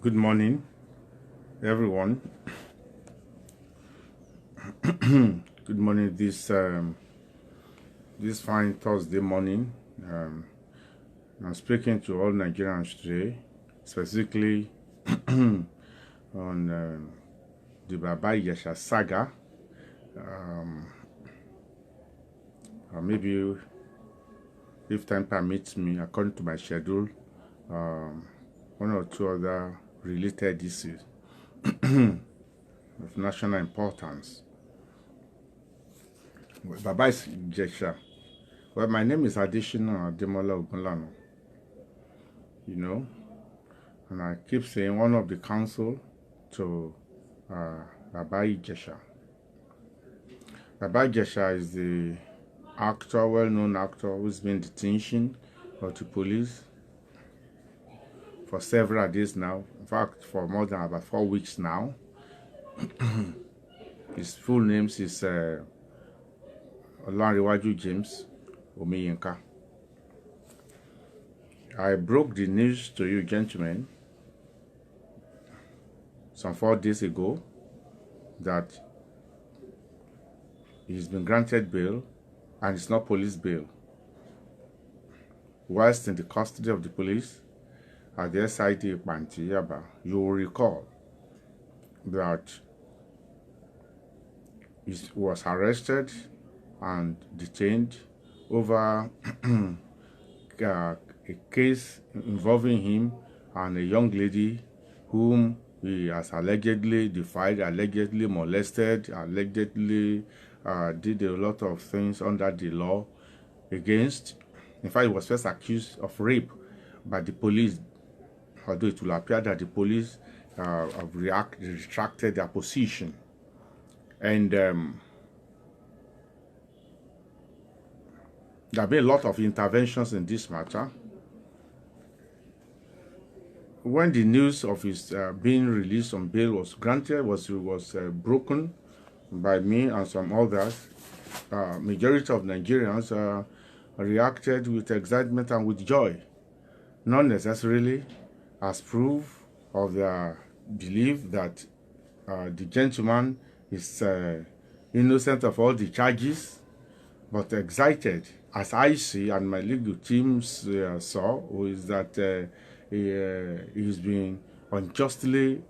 Good morning, everyone. Good morning this fine Thursday morning. I'm speaking to all Nigerians today, specifically on the Ijesha saga. Maybe if time permits me, according to my schedule, one or two other related issues of national importance. Ijesha. Well, my name is Ijesha, and I keep saying one of the counsel to Ijesha. Ijesha is the actor, well-known actor who's been detention by the police for several days now. In fact, for more than about 4 weeks now. His full name is Olanrewaju James Omiyinka. I broke the news to you, gentlemen, some 4 days ago that he's been granted bail, and it's not police bail. Whilst in the custody of the police at the SIT Panti Yaba, you will recall that he was arrested and detained over a case involving him and a young lady whom he has allegedly defied, allegedly molested, allegedly did a lot of things under the law against. In fact, he was first accused of rape by the police, although it will appear that the police have retracted their position. And there have been a lot of interventions in this matter. When the news of his being released on bail was granted, was broken by me and some others, majority of Nigerians reacted with excitement and with joy, not necessarily as proof of their belief that the gentleman is innocent of all the charges, but excited, as I see and my legal teams saw, is that he's been unjustly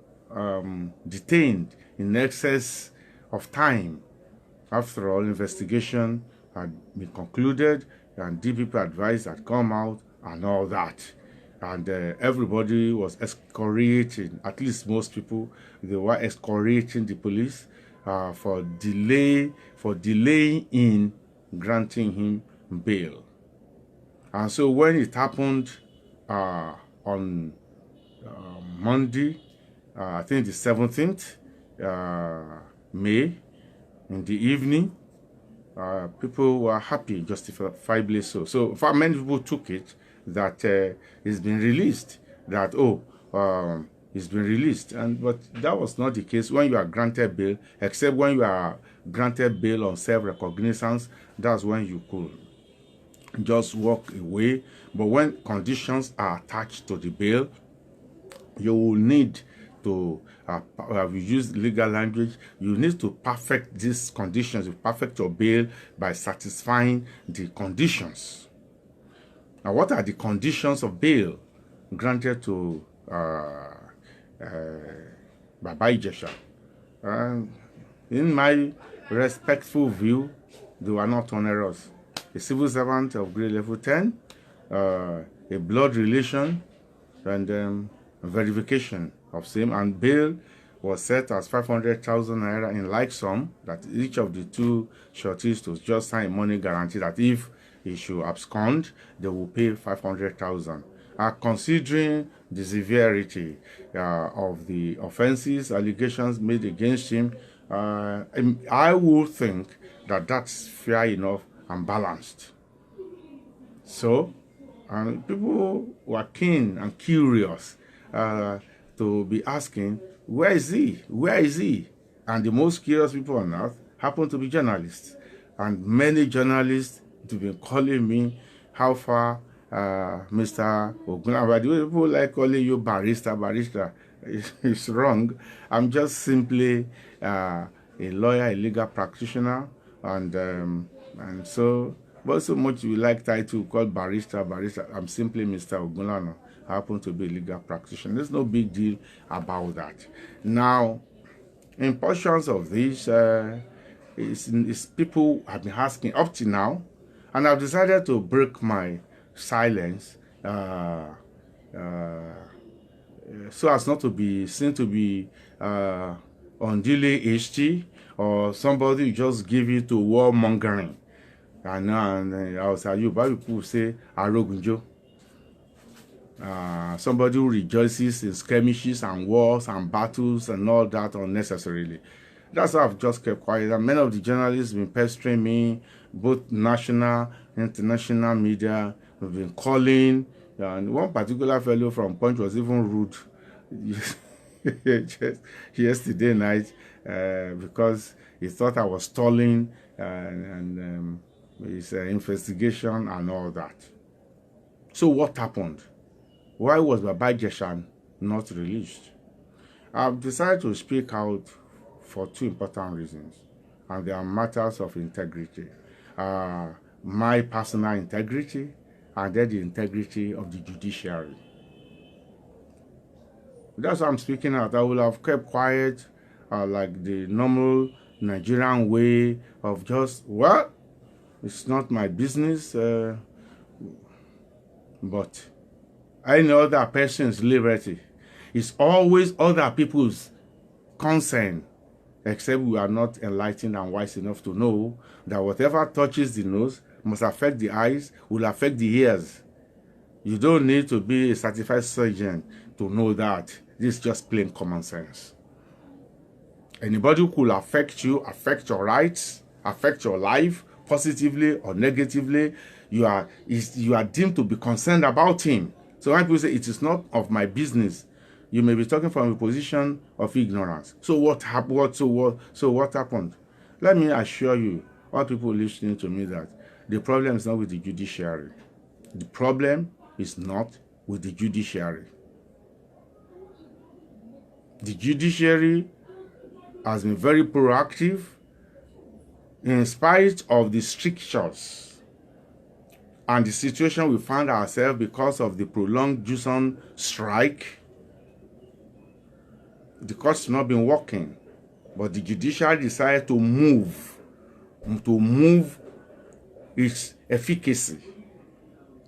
detained in excess of time. After all, investigation had been concluded and DPP advice had come out and all that. And everybody was excoriating, at least most people, they were excoriating the police for delaying in granting him bail. And so when it happened on Monday, I think the 17th May, in the evening, people were happy, justifiably so. So for many people took it that he's been released, that he's been released, but that was not the case when you are granted bail, except when you are granted bail on self-recognizance. That's when you could just walk away. But when conditions are attached to the bail, you will need to we use legal language, you need to perfect these conditions, you perfect your bail by satisfying the conditions. Now, what are the conditions of bail granted to Ijesha? In my respectful view, they were not onerous. A civil servant of grade level 10, a blood relation, and verification of same, and bail was set as 500,000 naira in like sum, that each of the two shorties to just sign money guarantee that if he should abscond, they will pay 500,000. Considering the severity of the offenses, allegations made against him, I would think that that's fair enough and balanced. So, people were keen and curious to be asking, where is he? Where is he? And the most curious people on earth happen to be journalists. And many journalists have been calling me, how far Mr. Ogunlana, by the way, people like calling you barrister. is wrong. I'm just simply a lawyer, a legal practitioner, and so, but so much you like title called barrister. I'm simply Mr. Ogunlana. I happen to be a legal practitioner. There's no big deal about that. Now, in portions of this, is people have been asking up to now, and I've decided to break my silence so as not to be seen to be unduly hasty, or somebody just give you to warmongering. And I was at you, but people say Arogunjo. Somebody who rejoices in skirmishes and wars and battles and all that unnecessarily. That's why I've just kept quiet. And many of the journalists have been pestering me, both national, international media, have been calling. And one particular fellow from Punch was even rude just yesterday night because he thought I was stalling and his investigation and all that. So what happened? Why was Ijesha not released? I've decided to speak out for two important reasons, and they are matters of integrity. My personal integrity, and then the integrity of the judiciary. That's why I'm speaking out. I will have kept quiet, like the normal Nigerian way of just, well, it's not my business, but any other person's liberty is always other people's concern, except we are not enlightened and wise enough to know that whatever touches the nose must affect the eyes, will affect the ears. You don't need to be a certified surgeon to know that. This is just plain common sense. Anybody who could affect you, affect your rights, affect your life, positively or negatively, you are deemed to be concerned about him. So when people say it is not of my business, you may be talking from a position of ignorance. So what happened? So what happened? Let me assure you, all people listening to me, that the problem is not with the judiciary. The problem is not with the judiciary. The judiciary has been very proactive in spite of the strictures and the situation we found ourselves because of the prolonged JUSON strike. The courts have not been working, but the judiciary decided to move its efficacy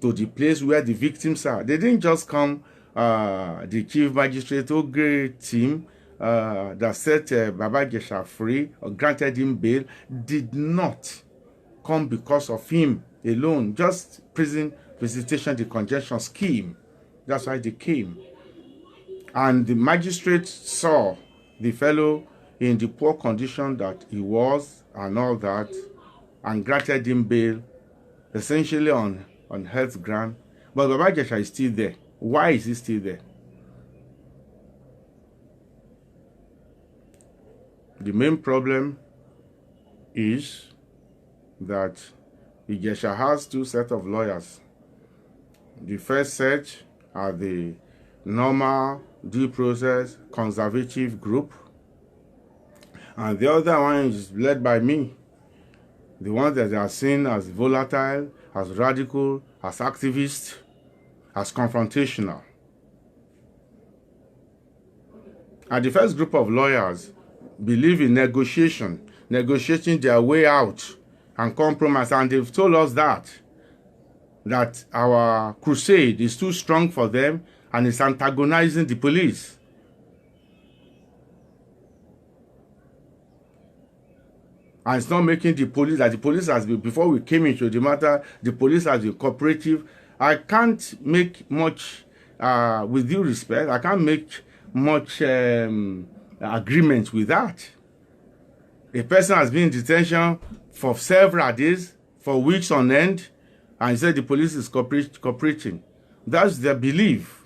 to the place where the victims are. They didn't just come, the chief magistrate, great team that set Ijesha free or granted him bail, did not come because of him alone, just prison visitation, the congestion scheme. That's why they came. And the magistrate saw the fellow in the poor condition that he was and all that, and granted him bail, essentially on health ground. But Ijesha is still there. Why is he still there? The main problem is that Ijesha has two sets of lawyers. The first set are the normal due process conservative group, and the other one is led by me. The ones that are seen as volatile, as radical, as activist, as confrontational. And the first group of lawyers believe in negotiating their way out and compromise, and they've told us that our crusade is too strong for them and is antagonizing the police. And it's not making the police, that the police has been, before we came into the matter, the police has been cooperative. I can't make much, with due respect, I can't make much agreement with that. A person has been in detention for several days, for weeks on end, and he said the police is cooperating. That's their belief.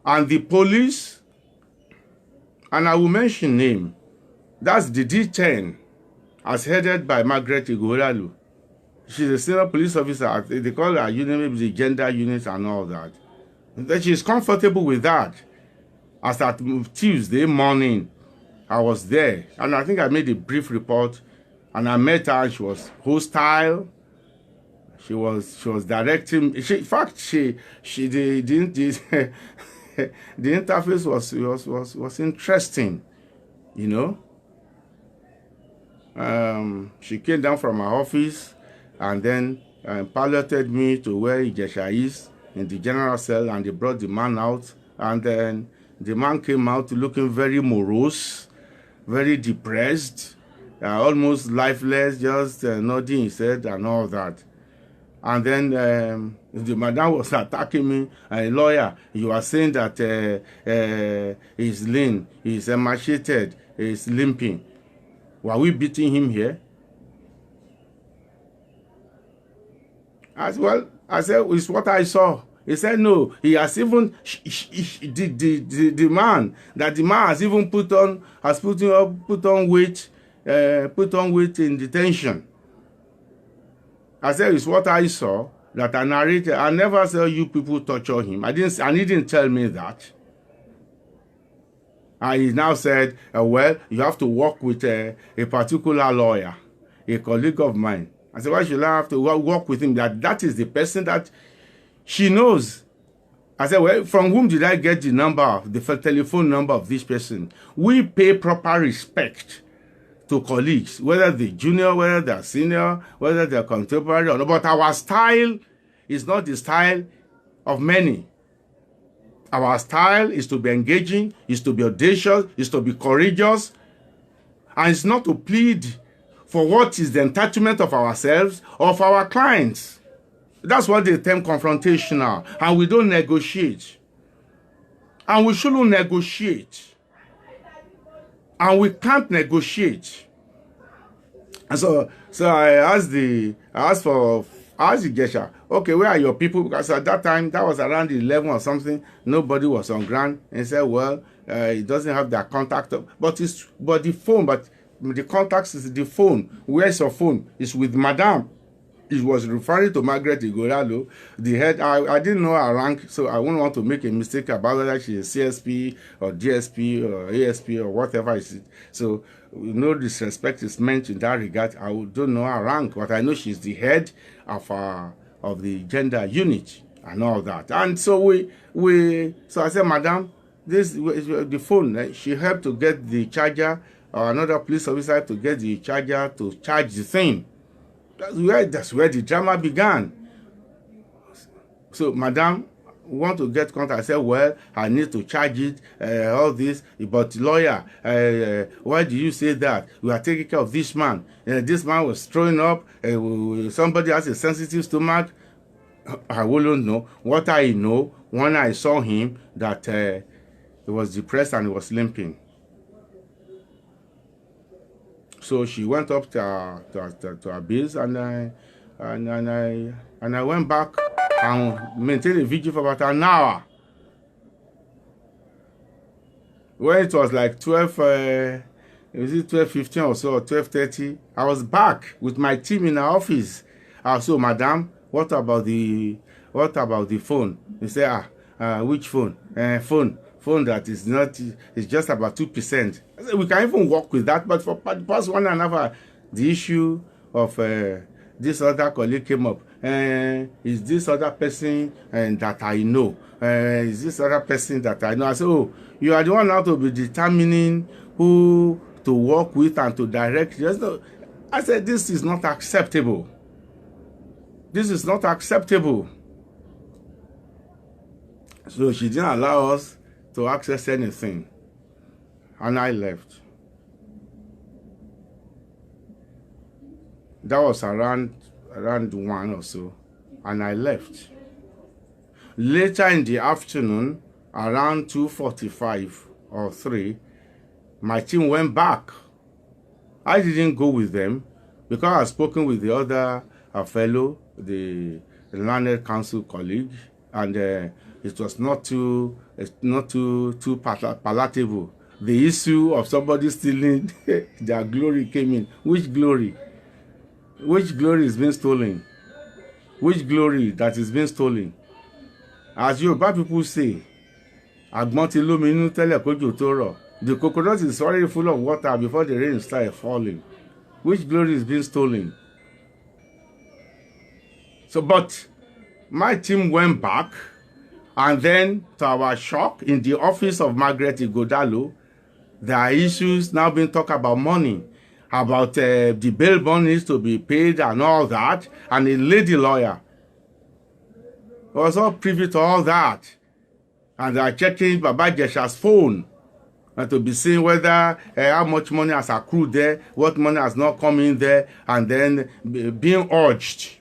And the police, and I will mention name, that's the D10, as headed by Margaret Igboralu. She's a senior police officer. They call her unit, maybe the gender unit and all that. That she's comfortable with that. As at Tuesday morning, I was there, and I think I made a brief report, and I met her, and she was hostile. She was directing. In fact, the interface was interesting, you know. She came down from her office, and then piloted me to where Ijesha is in the general cell, and they brought the man out, and then the man came out looking very morose, very depressed, almost lifeless, just nodding his head and all that. And then the madam was attacking me. A lawyer, you are saying that he's lean, he's emaciated, he's limping. Were we beating him here? As well, I said, it's what I saw. He said, no, he has even, the man has even put on weight in detention. I said, it's what I saw that I narrated. I never saw you people torture him. And he didn't tell me that. And he now said, well, you have to work with a particular lawyer, a colleague of mine. I said, why should I have to work with him? That is the person that she knows. I said, well, from whom did I get the number, the telephone number of this person? We pay proper respect to colleagues, whether they're junior, whether they're senior, whether they're contemporary or not. But our style is not the style of many. Our style is to be engaging, is to be audacious, is to be courageous, and it's not to plead for what is the entitlement of ourselves or of our clients. That's what they term confrontational, and we don't negotiate. And we shouldn't negotiate. And we can't negotiate. And so I asked Ijesha, okay, where are your people? Because at that time, that was around 11 or something, nobody was on ground. And he said, well, it doesn't have their contact, but the phone, but the contacts is the phone. Where's your phone? It's with Madame. It was referring to Margaret Igoralo, the head. I didn't know her rank, so I wouldn't want to make a mistake about whether she's a CSP or DSP or ASP or whatever it is. So no disrespect is meant in that regard. I don't know her rank, but I know she's the head of the gender unit and all that. And so so I said, Madam, this the phone. She helped to get the charger, or another police officer to get the charger to charge the thing. That's where the drama began. So, Madam, want to get contact? I said, well, I need to charge it, all this. But lawyer, why do you say that? We are taking care of this man. This man was throwing up. Somebody has a sensitive stomach. I wouldn't know. What I know, when I saw him, that he was depressed and he was limping. So she went up to her base, and I went back and maintained a vigil for about an hour. When it was like 12:15 or so, or 12:30, I was back with my team in our office. So, Madam, what about the phone? He said, which phone? Phone that is not, is just about 2%. We can even work with that, but for the past 1.5 hours, the issue of this other colleague came up. Is this other person that I know? Is this other person that I know? I said, oh, you are the one now to be determining who to work with and to direct. I said, this is not acceptable. This is not acceptable. So she didn't allow us to access anything, and I left. That was around 1 or so, and I left. Later in the afternoon, around 2:45 or 3, my team went back. I didn't go with them because I had spoken with the other fellow, the learned council colleague, and it was not too palatable. The issue of somebody stealing their glory came in. Which glory? Which glory is being stolen? Which glory that is being stolen? As Yoruba people say, Àgbọn ti lómi inú tẹ́lẹ̀ kójò tó rọ̀. The coconut is already full of water before the rain started falling. Which glory is being stolen? So, but my team went back, and then to our shock, in the office of Margaret Igodalo, there are issues now being talked about money, about the bail bond needs to be paid and all that, and a lady lawyer was all privy to all that. And they are checking Baba Ijesha's phone and to be seeing whether how much money has accrued there, what money has not come in there, and then being urged.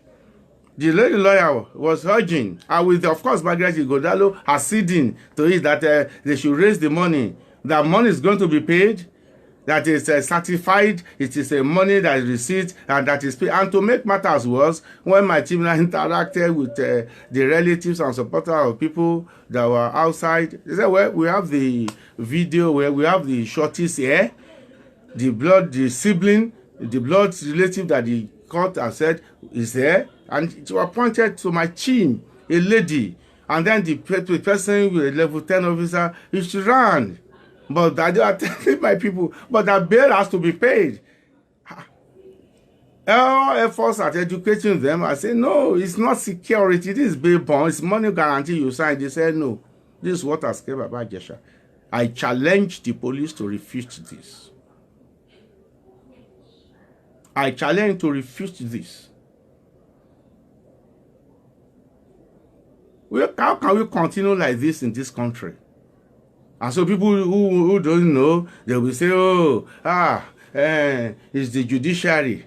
The lady lawyer was urging, and with, of course, Margaret Igodalo acceding to it, that they should raise the money. That money is going to be paid, that is certified, it is a money that is received, and that is paid. And to make matters worse, when my team interacted with the relatives and supporters of people that were outside, they said, well, we have the video where we have the shorties here, the sibling, the blood relative that the court has said is there, and it was pointed to my team, a lady, and then the person with a level 10 officer, he ran. But I are telling my people, but that bail has to be paid. All efforts at educating them, I say, no, it's not security, this is bail bond, it's money guarantee you sign. They said, no, this is what has came about Ijesha. I challenge the police to refute this. I challenge to refute this. How can we continue like this in this country? And so people who don't know, they will say, oh, it's the judiciary.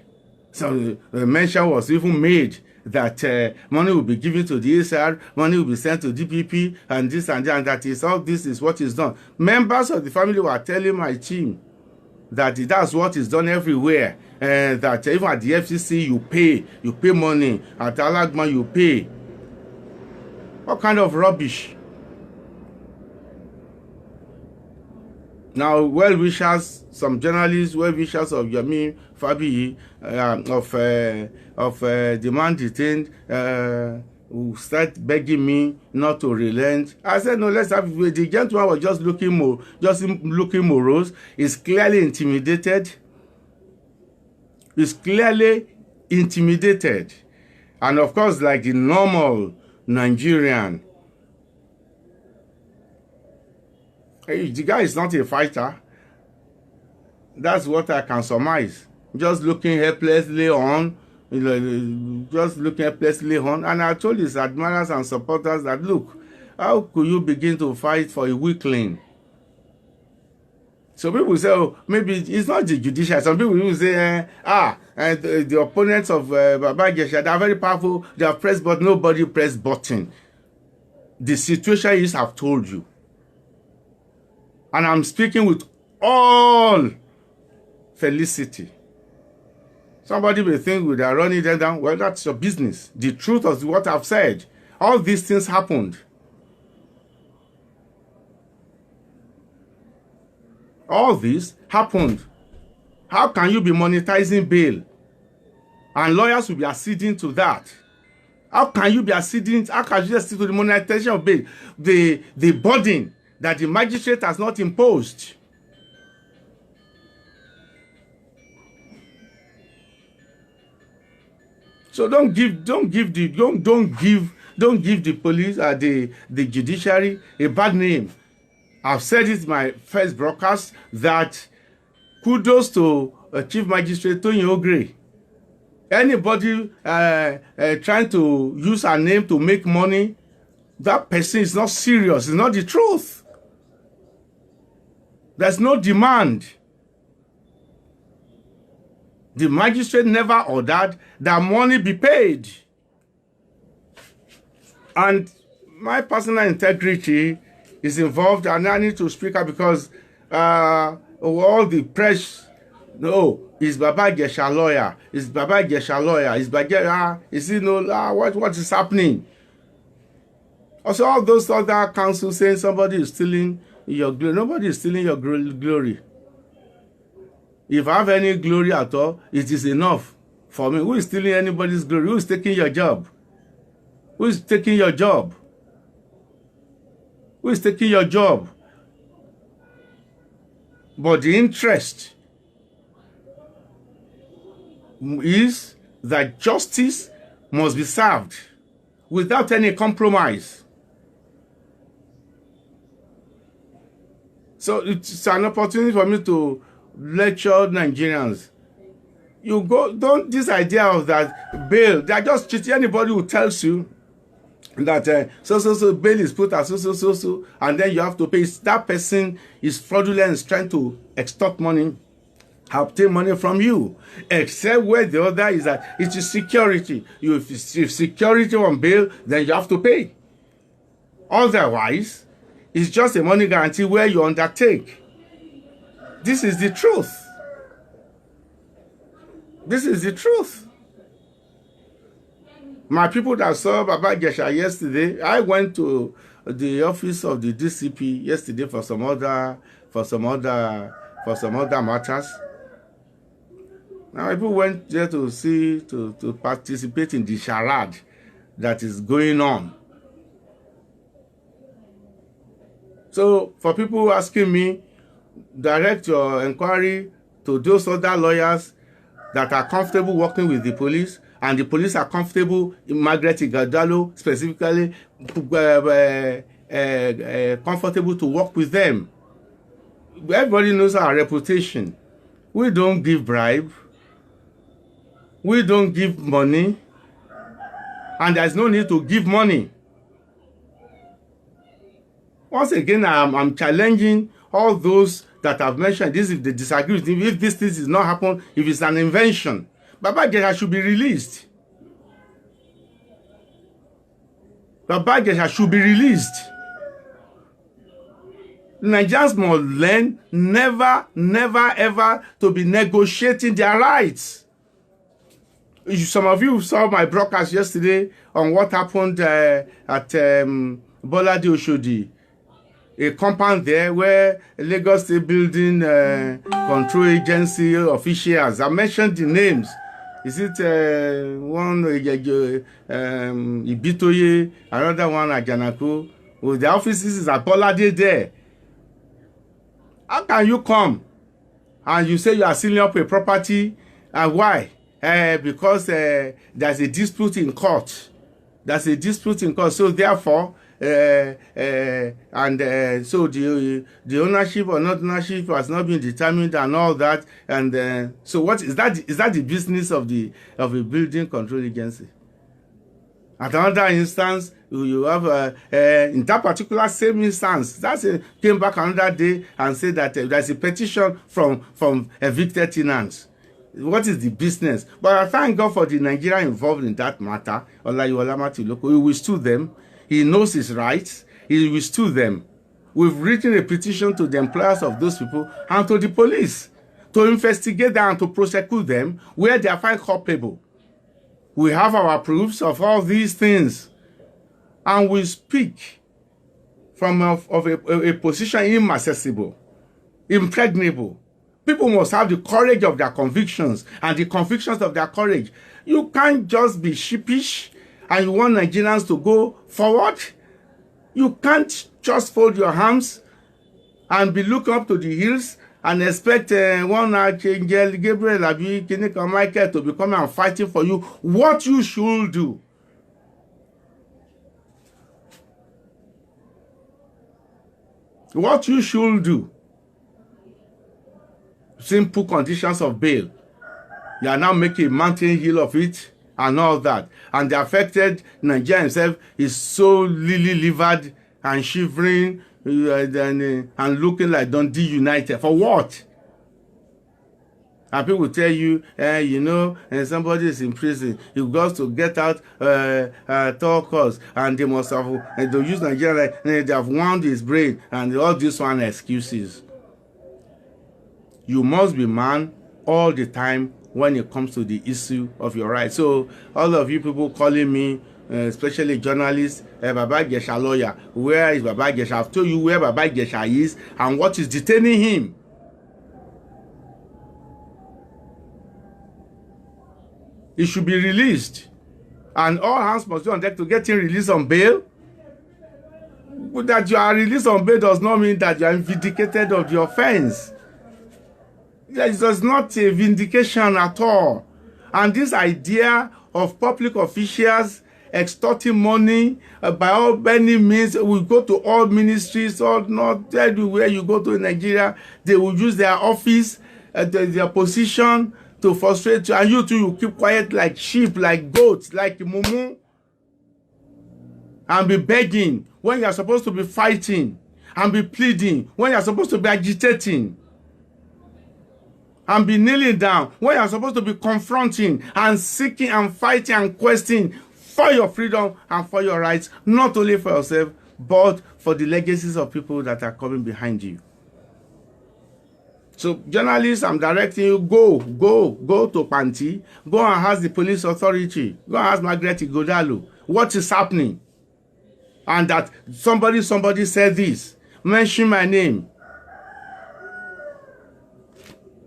So the mention was even made that money will be given to the ASR, money will be sent to DPP, and this and that, and that is all this is what is done. Members of the family were telling my team that that's what is done everywhere, that even at the FCC you pay money, at Alagman you pay. What kind of rubbish? Now, well-wishers, some journalists, well-wishers of Yemi Fabi, of the man detained, who start begging me not to relent. I said, no, let's have it. The gentleman was just looking morose. He's clearly intimidated. He's clearly intimidated. And of course, like the normal Nigerian, the guy is not a fighter. That's what I can surmise. Just looking helplessly on, and I told his admirers and supporters that, look, how could you begin to fight for a weakling? So people say, oh, maybe it's not the judiciary. Some people will say, the opponents of Baba Ijesha, they are very powerful. They have pressed button. Nobody pressed button. The situation is, I've told you. And I'm speaking with all felicity. Somebody may think they are running them down. Well, that's your business. The truth of what I've said. All these things happened. All this happened. How can you be monetizing bail? And lawyers will be acceding to that. How can you be acceding? How can you accede to the monetization of bail? The burden that the magistrate has not imposed. So don't give the police the judiciary a bad name. I've said it in my first broadcast that kudos to Chief Magistrate Tony Ogre. Anybody trying to use her name to make money, that person is not serious. It's not the truth. There's no demand. The magistrate never ordered that money be paid. And my personal integrity is involved, and I need to speak up because all the press, no, is Baba Ijesha lawyer, is Baba Ijesha lawyer, is Baba, is he no, what is happening? Also, all those other counsels saying somebody is stealing your glory. Nobody is stealing your glory. If I have any glory at all, it is enough for me. Who is stealing anybody's glory? Who is taking your job? Who is taking your job? who is taking your job. But the interest is that justice must be served without any compromise. So it's an opportunity for me to lecture Nigerians. You go, don't, this idea of that bail, they are just cheating. Anybody who tells you that so bail is put as so, and then you have to pay, that person is fraudulent, is trying to extort money, obtain money from you. Except where the other is that it is security. If security on bail, then you have to pay. Otherwise, it's just a money guarantee where you undertake. This is the truth. This is the truth. My people that saw Baba Ijesha yesterday, I went to the office of the DCP yesterday for some other matters. Now people went there to see, to participate in the charade that is going on. So for people asking me, direct your inquiry to those other lawyers that are comfortable working with the police, and the police are comfortable in Margaret Igadalo specifically, comfortable to work with them. Everybody knows our reputation. We don't give bribe. We don't give money. And there's no need to give money. Once again, I'm challenging all those that I've mentioned this, if they disagree with me, if this thing is not happen, if it's an invention, Baba Ijesha should be released. Baba Ijesha should be released. Nigerians must learn never ever to be negotiating their rights. Some of you saw my broadcast yesterday on what happened at Bolade Oshodi, a compound there where Lagos State Building Control Agency officials, I mentioned the names. Is it one Ibitoye, another one Ajanaku? Well, the offices is at Bolade there. How can you come and you say you are sealing up a property, and why? Because there's a dispute in court. There's a dispute in court. So therefore, so the ownership or not ownership has not been determined and all that. And so what is that? Is that the business of a building control agency? At another instance, you have in that particular same instance, came back another day and said that there's a petition from evicted tenants. What is the business? But I thank God for the Nigerian involved in that matter. He will sue them. He knows his rights. He will sue them. We've written a petition to the employers of those people and to the police to investigate them and to prosecute them where they are found culpable. We have our proofs of all these things, and we speak from a position inaccessible, impregnable. People must have the courage of their convictions and the convictions of their courage. You can't just be sheepish and you want Nigerians to go forward. You can't just fold your arms and be looking up to the hills and expect one Archangel Gabriel Abi Kinika Michael to be coming and fighting for you. What you should do. What you should do. Simple conditions of bail. You are now making a mountain hill of it and all that. And the affected Nigeria himself is so lily-livered and shivering and looking like Dundee United. For what? And people will tell you, somebody is in prison. He got to get out at all costs. And they must have, they use Nigeria like they have wound his brain. And all these one excuses. You must be man all the time when it comes to the issue of your rights. So all of you people calling me, especially journalists, Baba Ijesha lawyer, where is Baba Ijesha? I've told you where Baba Ijesha is and what is detaining him. He should be released. And all hands must be on deck to get him released on bail. That you are released on bail does not mean that you are vindicated of the offense. It is not a vindication at all. And this idea of public officials extorting money by all any means, will go to all ministries, or not everywhere you go to in Nigeria, they will use their office, their position to frustrate you, and you too, you keep quiet like sheep, like goats, like mumu, and be begging when you are supposed to be fighting, and be pleading when you are supposed to be agitating, and be kneeling down when you are supposed to be confronting and seeking and fighting and questioning for your freedom and for your rights, not only for yourself, but for the legacies of people that are coming behind you. So, journalists, I'm directing you, go to Panti, go and ask the police authority, go and ask Margaret Igodalo what is happening. And that somebody said this, mention my name.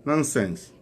Nonsense.